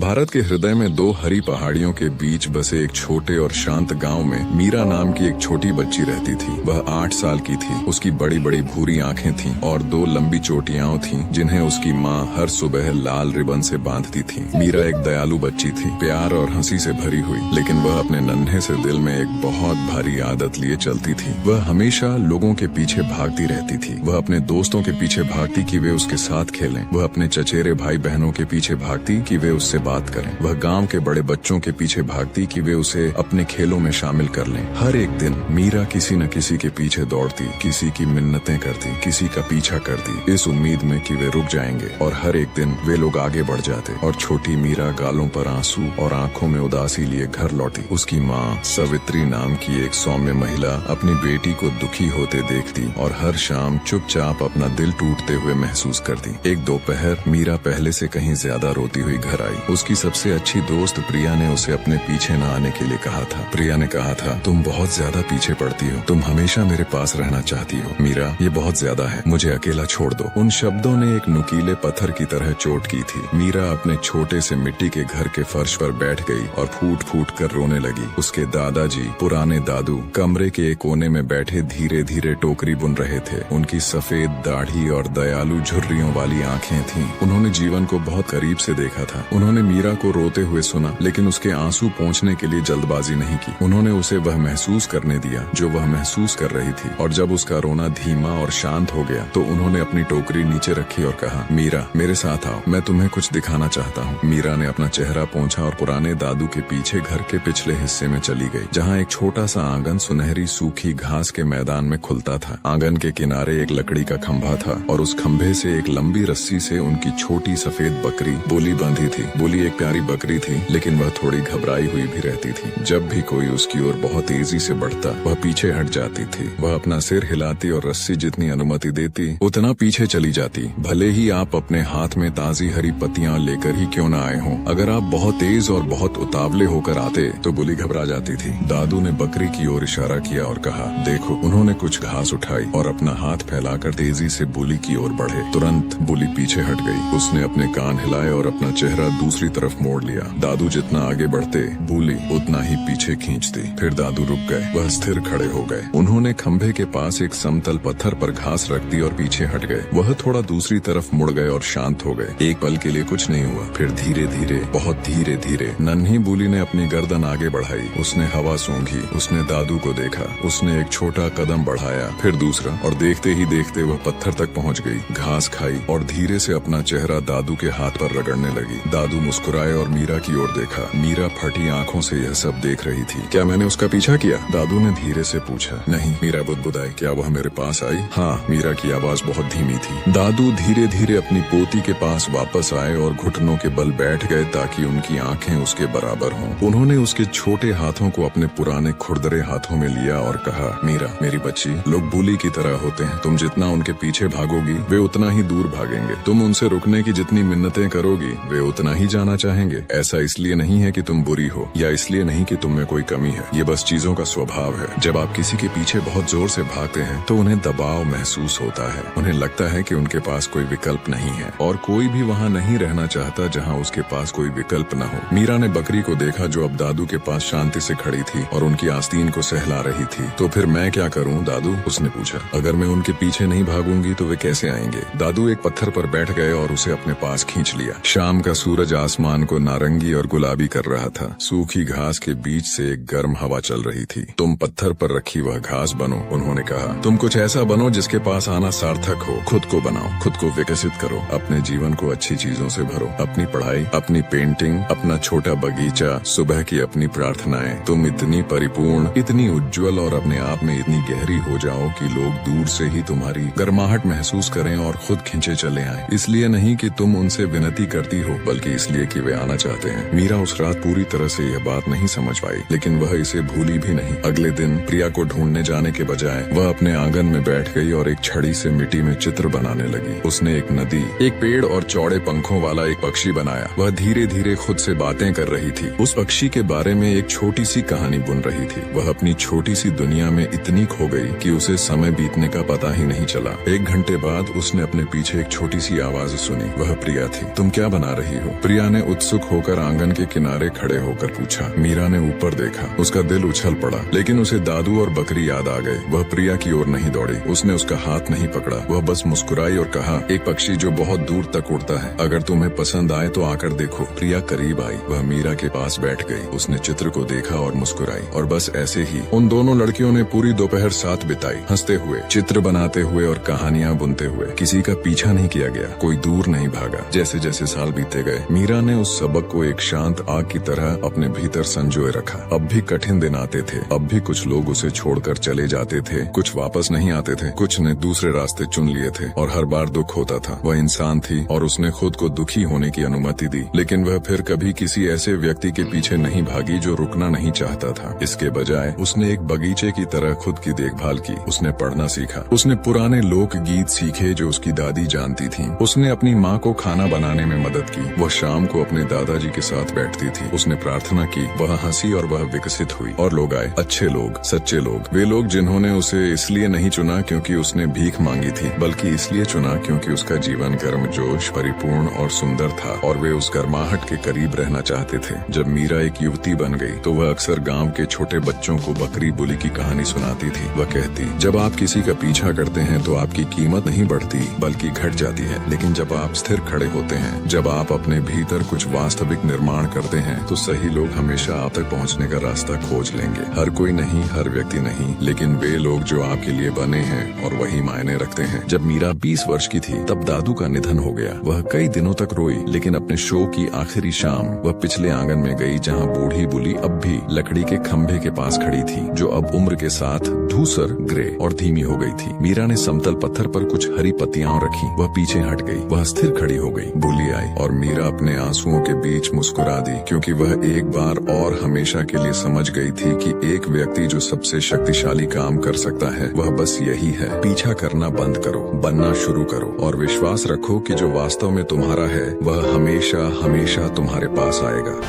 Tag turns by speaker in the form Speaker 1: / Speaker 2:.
Speaker 1: भारत के हृदय में दो हरी पहाड़ियों के बीच बसे एक छोटे और शांत गांव में मीरा नाम की एक छोटी बच्ची रहती थी। वह 8 साल की थी। उसकी बड़ी बड़ी भूरी आंखें थीं और 2 लंबी चोटियां थीं जिन्हें उसकी माँ हर सुबह लाल रिबन से बांधती थी। मीरा एक दयालु बच्ची थी, प्यार और हंसी से भरी हुई, लेकिन वह अपने नन्हे से दिल में एक बहुत भारी आदत लिए चलती थी। वह हमेशा लोगों के पीछे भागती रहती थी। वह अपने दोस्तों के पीछे भागती कि वे उसके साथ खेलें। वह अपने चचेरे भाई बहनों के पीछे भागती कि वे उससे बात करें। वह गांव के बड़े बच्चों के पीछे भागती कि वे उसे अपने खेलों में शामिल कर लें। हर एक दिन मीरा किसी न किसी के पीछे दौड़ती, किसी की मिन्नतें करती, किसी का पीछा करती, इस उम्मीद में कि वे रुक जाएंगे। और हर एक दिन वे लोग आगे बढ़ जाते और छोटी मीरा गालों पर आंसू और आंखों में उदासी लिए घर लौटी। उसकी माँ सवित्री नाम की एक सौम्य महिला अपनी बेटी को दुखी होते देखती और हर शाम चुपचाप अपना दिल टूटते हुए महसूस करती। एक दोपहर मीरा पहले से कहीं ज्यादा रोती हुई घर आई। उसकी सबसे अच्छी दोस्त प्रिया ने उसे अपने पीछे न आने के लिए कहा था। प्रिया ने कहा था, तुम बहुत ज्यादा पीछे पड़ती हो, तुम हमेशा मेरे पास रहना चाहती हो। मीरा, ये बहुत ज्यादा है, मुझे अकेला छोड़ दो। उन शब्दों ने एक नुकीले पत्थर की तरह चोट की थी। मीरा अपने छोटे से मिट्टी के घर के फर्श पर बैठ गई और फूट फूट कर रोने लगी। उसके दादाजी, पुराने दादू, कमरे के एक कोने में बैठे धीरे धीरे टोकरी बुन रहे थे। उनकी सफेद दाढ़ी और दयालु झुर्रियों वाली आंखें थीं। उन्होंने जीवन को बहुत करीब से देखा था। उन्होंने मीरा को रोते हुए सुना, लेकिन उसके आंसू पोंछने के लिए जल्दबाजी नहीं की। उन्होंने उसे वह महसूस करने दिया जो वह महसूस कर रही थी। और जब उसका रोना धीमा और शांत हो गया तो उन्होंने अपनी टोकरी नीचे रखी और कहा, मीरा, मेरे साथ आओ, मैं तुम्हें कुछ दिखाना चाहता हूँ। मीरा ने अपना चेहरा पोंछा और पुराने दादू के पीछे घर के पिछले हिस्से में चली गई, जहाँ एक छोटा सा आंगन सुनहरी सूखी घास के मैदान में खुलता था। आंगन के किनारे एक लकड़ी का खंभा था और उस खंभे से एक लंबी रस्सी से उनकी छोटी सफेद बकरी बोली बांधी थी। बोली एक प्यारी बकरी थी, लेकिन वह थोड़ी घबराई हुई भी रहती थी। जब भी कोई उसकी ओर बहुत तेजी से बढ़ता, वह पीछे हट जाती थी। वह अपना सिर हिलाती और रस्सी जितनी अनुमति देती उतना पीछे चली जाती, भले ही आप अपने हाथ में ताजी हरी पत्तियां लेकर ही क्यों न आए हों। अगर आप बहुत तेज और बहुत उतावले होकर आते तो बोली घबरा जाती थी। दादू ने बकरी की ओर इशारा किया और कहा, देखो। उन्होंने कुछ घास उठाई और अपना हाथ फैलाकर तेजी से बोली की ओर बढ़े। तुरंत बोली पीछे हट गई। उसने अपने कान हिलाए और अपना चेहरा दूसरी तरफ मोड़ लिया। दादू जितना आगे बढ़ते, बोली उतना ही पीछे खींचती। फिर दादू रुक गए, वह स्थिर खड़े हो गए। उन्होंने खंभे के पास एक समतल पत्थर पर घास रख दी और पीछे हट गए। वह थोड़ा दूसरी तरफ मुड़ गए और शांत हो गए। एक पल के लिए कुछ नहीं हुआ। फिर धीरे धीरे, बहुत धीरे धीरे नन्ही बोली ने अपनी गर्दन आगे बढ़ाई। उसने हवा सूंघी, उसने दादू को देखा, उसने एक छोटा कदम बढ़ाया, फिर दूसरा, और देखते ही देखते वह पत्थर तक पहुंच गई। घास खाई और धीरे से अपना चेहरा दादू के हाथ पर रगड़ने लगी। दादू मुस्कुराए और मीरा की ओर देखा। मीरा फटी आंखों से यह सब देख रही थी। क्या मैंने उसका पीछा किया? दादू ने धीरे से पूछा। नहीं, मीरा बुदबुदाई। क्या वह मेरे पास आई? हाँ, मीरा की आवाज बहुत धीमी थी। दादू धीरे धीरे अपनी पोती के पास वापस आए और घुटनों के बल बैठ गए ताकि उनकी आंखें उसके बराबर हों। उन्होंने उसके छोटे हाथों को अपने पुराने खुरदरे हाथों में लिया और कहा, मीरा, मेरी बच्ची, लोग बुली की तरह होते हैं। तुम जितना उनके पीछे भागोगी वे उतना ही दूर भागेंगे। तुम उनसे रुकने की जितनी मिन्नतें करोगी वे उतना ही जाना चाहेंगे। ऐसा इसलिए नहीं है कि तुम बुरी हो या इसलिए नहीं कि तुम में कोई कमी है। ये बस चीजों का स्वभाव है। जब आप किसी के पीछे बहुत जोर से भागते हैं तो उन्हें दबाव महसूस होता है। उन्हें लगता है कि उनके पास कोई विकल्प नहीं है और कोई भी वहाँ नहीं रहना चाहता जहाँ उसके पास कोई विकल्प न हो। मीरा ने बकरी को देखा जो अब दादू के पास शांति से खड़ी थी और उनकी आस्तीन को सहला रही थी। तो फिर मैं क्या करूँ दादू? उसने पूछा। अगर मैं उनके पीछे नहीं भागूंगी तो वे कैसे आएंगे? दादू एक पत्थर पर बैठ गए और उसे अपने पास खींच लिया। शाम का सूरज आसमान को नारंगी और गुलाबी कर रहा था। सूखी घास के बीच से एक गर्म हवा चल रही थी। तुम पत्थर पर रखी वह घास बनो, उन्होंने कहा। तुम कुछ ऐसा बनो जिसके पास आना सार्थक हो। खुद को बनाओ, खुद को विकसित करो, अपने जीवन को अच्छी चीजों से भरो। अपनी पढ़ाई, अपनी पेंटिंग, अपना छोटा बगीचा, सुबह की अपनी प्रार्थनाएं। तुम इतनी परिपूर्ण, इतनी उज्जवल और अपने आप में इतनी गहरी हो जाओ कि लोग दूर से ही तुम्हारी गर्माहट महसूस करें और खुद खींचे चले आए। इसलिए नहीं कि तुम उनसे विनती करती हो, बल्कि इसलिए कि वे आना चाहते हैं। मीरा उस रात पूरी तरह से यह बात नहीं समझ पाई, लेकिन वह इसे भूली भी नहीं। अगले दिन प्रिया को ढूंढने जाने के बजाय वह अपने आंगन में बैठ गई और एक छड़ी से मिट्टी में चित्र बनाने लगी। उसने एक नदी, एक पेड़ और चौड़े पंखों वाला एक पक्षी बनाया। वह धीरे धीरे खुद से बातें कर रही थी। उस पक्षी के बारे में एक छोटी सी कहानी बुन रही थी। वह अपनी छोटी सी दुनिया में इतनी खो गई कि उसे समय बीतने का पता ही नहीं चला। 1 घंटे बाद उसने अपने पीछे एक छोटी सी आवाज सुनी। वह प्रिया थी। तुम क्या बना रही हो? प्रिया ने उत्सुक होकर आंगन के किनारे खड़े होकर पूछा। मीरा ने ऊपर देखा, उसका दिल उछल पड़ा, लेकिन उसे दादू और बकरी याद आ गए। वह प्रिया की ओर नहीं दौड़ी, उसने उसका हाथ नहीं पकड़ा, वह बस मुस्कुराई और कहा, एक पक्षी जो बहुत दूर तक उड़ता है, अगर तुम्हें पसंद आए तो आकर देखो। प्रिया करीब आई, वह मीरा के पास बैठ गई, उसने चित्र को देखा और मुस्कुराई, और बस ऐसे ही उन दोनों लड़कियों ने पूरी दोपहर साथ बिताई, हंसते हुए, चित्र बनाते हुए और कहानियां बुनते हुए। किसी का पीछा नहीं किया गया, कोई दूर नहीं भागा। जैसे जैसे साल बीते गए, मीरा ने उस सबक को एक शांत आग की तरह अपने भीतर संजोए रखा। अब भी कठिन दिन आते थे, अब भी कुछ लोग उसे छोड़कर चले जाते थे, कुछ वापस नहीं आते थे, कुछ ने दूसरे रास्ते चुन लिए थे, और हर बार दुख होता था। वह इंसान थी और उसने खुद को दुखी होने की अनुमति दी, लेकिन वह फिर कभी किसी ऐसे व्यक्ति के पीछे नहीं भागी जो रुकना नहीं चाहता था। इसके बजाय उसने एक बगीचे की तरह खुद की देखभाल की। उसने पढ़ना सीखा, उसने पुराने लोक गीत सीखे जो उसकी दादी जानती थी, उसने अपनी माँ को खाना बनाने में मदद की, वह शाम को अपने दादाजी के साथ बैठती थी, उसने प्रार्थना की, वह हंसी और वह विकसित हुई। और लोग आए, अच्छे लोग, सच्चे लोग, वे लोग जिन्होंने उसे इसलिए नहीं चुना क्योंकि उसने भीख मांगी थी, बल्कि इसलिए चुना क्योंकि उसका जीवन गर्मजोश, परिपूर्ण और सुंदर था, और वे उस गर्माहट के करीब रहना चाहते थे। जब मीरा एक युवती बन गई तो वह अक्सर गांव के छोटे बच्चों को बकरी बुली की कहानी सुनाती थी। वह कहती, जब आप किसी का पीछा करते हैं तो आपकी कीमत नहीं बढ़ती बल्कि घट जाती है, लेकिन जब आप स्थिर खड़े होते हैं, जब आप अपने भीतर कुछ वास्तविक निर्माण करते हैं, तो सही लोग हमेशा आप तक पहुंचने का रास्ता खोज लेंगे। हर कोई नहीं, हर व्यक्ति नहीं, लेकिन वे लोग जो आपके लिए बने हैं, और वही मायने रखते हैं। जब मीरा 20 वर्ष की थी तब दादू का निधन हो गया। वह कई दिनों तक रोई, लेकिन अपने शो की आखिरी शाम वह पिछले आंगन में गई जहाँ बूढ़ी बुली अब भी लकड़ी के खंभे के पास खड़ी थी, जो अब उम्र के साथ धूसर, ग्रे और धीमी हो गई थी। मीरा ने समतल पत्थर पर कुछ हरी पत्तियां रखी, वह पीछे हट गई, वह स्थिर खड़ी हो गई। बुली आई और मीरा अपने आंसुओं के बीच मुस्कुरा दी, क्योंकि वह एक बार और हमेशा के लिए समझ गई थी कि एक व्यक्ति जो सबसे शक्तिशाली काम कर सकता है वह बस यही है, पीछा करना बंद करो, बनना शुरू करो, और विश्वास रखो कि जो वास्तव में तुम्हारा है वह हमेशा हमेशा तुम्हारे पास आएगा।